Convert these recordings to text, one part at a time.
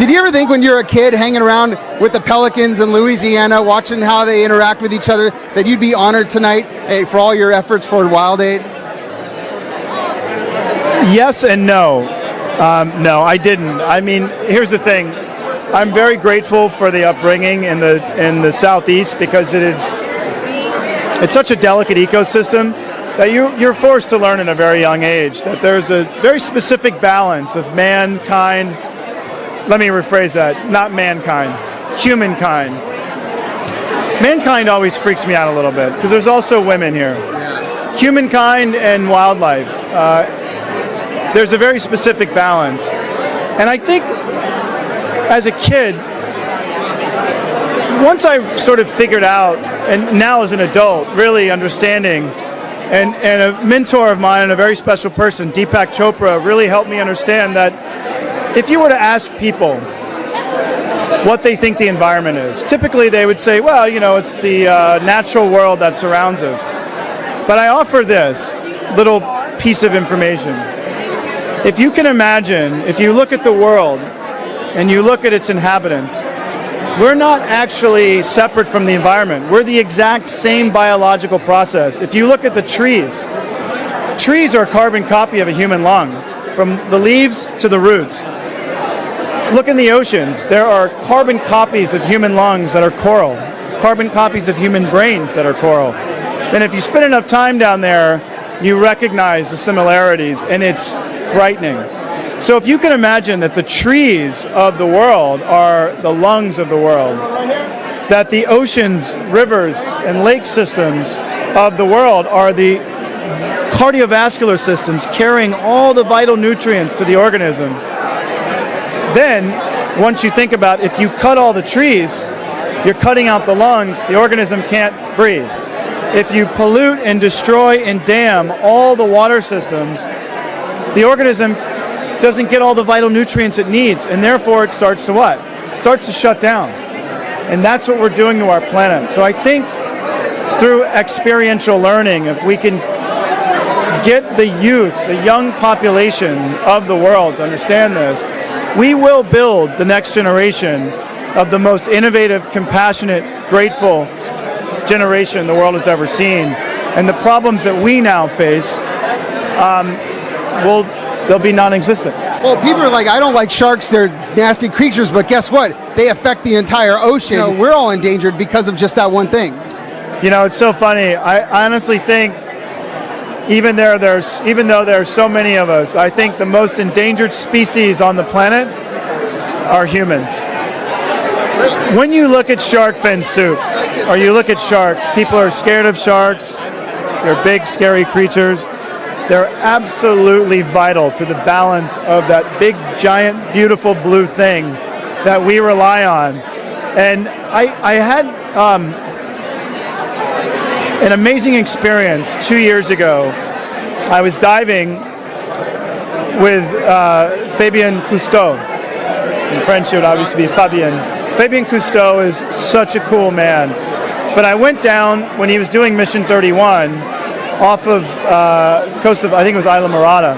Did you ever think when you were a kid hanging around with the Pelicans in Louisiana, watching how they interact with each other, that you'd be honored tonight for all your efforts for Wild Aid? Yes and no. No, I didn't. I mean, here's the thing. I'm very grateful for the upbringing in the Southeast, because it's such a delicate ecosystem that you're forced to learn at a very young age that there's a very specific balance of mankind. Let me rephrase that. Not mankind, humankind. Mankind always freaks me out a little bit because there's also women here. Humankind and wildlife. There's a very specific balance. And I think as a kid, once I sort of figured out, and now as an adult, really understanding, and a mentor of mine and a very special person, Deepak Chopra, really helped me understand that if you were to ask people what they think the environment is, typically they would say, well, you know, it's the natural world that surrounds us. But I offer this little piece of information. If you can imagine, if you look at the world and you look at its inhabitants, we're not actually separate from the environment. We're the exact same biological process. If you look at the trees, trees are a carbon copy of a human lung, from the leaves to the roots. Look in the oceans. There are carbon copies of human lungs that are coral, carbon copies of human brains that are coral. And if you spend enough time down there, you recognize the similarities, and it's frightening. So if you can imagine that the trees of the world are the lungs of the world, that the oceans, rivers, and lake systems of the world are the cardiovascular systems carrying all the vital nutrients to the organism, then once you think about if you cut all the trees, you're cutting out the lungs, the organism can't breathe. If you pollute and destroy and dam all the water systems, the organism doesn't get all the vital nutrients it needs, and therefore it starts to what? It starts to shut down. And that's what we're doing to our planet. So I think through experiential learning, if we can get the youth, the young population of the world to understand this, we will build the next generation of the most innovative, compassionate, grateful generation the world has ever seen. And the problems that we now face they'll be non-existent. Well, people are like, I don't like sharks, they're nasty creatures, but guess what? They affect the entire ocean. You know, we're all endangered because of just that one thing. You know, it's so funny. I honestly think, even though there's so many of us, I think the most endangered species on the planet are humans. When you look at shark fin soup, or you look at sharks, people are scared of sharks. They're big, scary creatures. They're absolutely vital to the balance of that big, giant, beautiful blue thing that we rely on. And I had an amazing experience 2 years ago. I was diving with Fabien Cousteau. In French, it would obviously be Fabien. Fabien Cousteau is such a cool man. But I went down when he was doing Mission 31, off of the coast of, I think it was Isla Morada.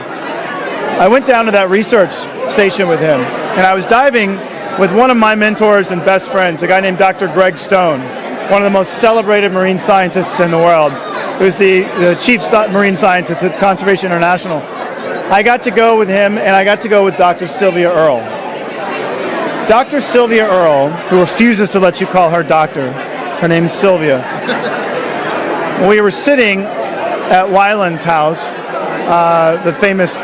I went down to that research station with him, and I was diving with one of my mentors and best friends, a guy named Dr. Greg Stone, one of the most celebrated marine scientists in the world, who's the chief marine scientist at Conservation International. I got to go with him, and I got to go with Dr. Sylvia Earle. Dr. Sylvia Earle, who refuses to let you call her doctor, her name is Sylvia. We were sitting at Weiland's house, the famous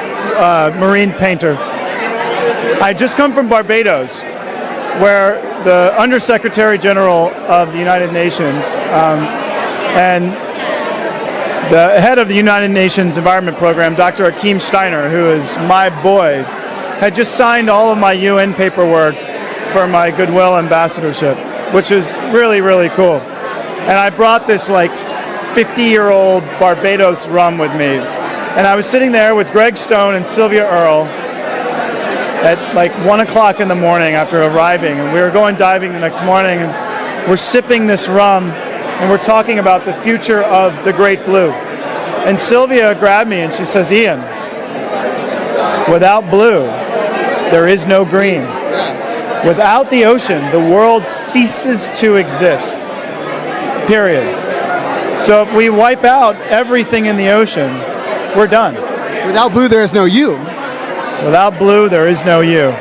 marine painter. I had just come from Barbados, where the Undersecretary General of the United Nations and the head of the United Nations Environment Program, Dr. Akeem Steiner, who is my boy, had just signed all of my UN paperwork for my Goodwill ambassadorship, which is really, really cool. And I brought this like 50-year-old Barbados rum with me. And I was sitting there with Greg Stone and Sylvia Earle at like 1 o'clock in the morning after arriving. And we were going diving the next morning, and we're sipping this rum, and we're talking about the future of the Great Blue. And Sylvia grabbed me and she says, Ian, without blue, there is no green. Without the ocean, the world ceases to exist. Period. So if we wipe out everything in the ocean, we're done. Without blue, there is no you. Without blue, there is no you.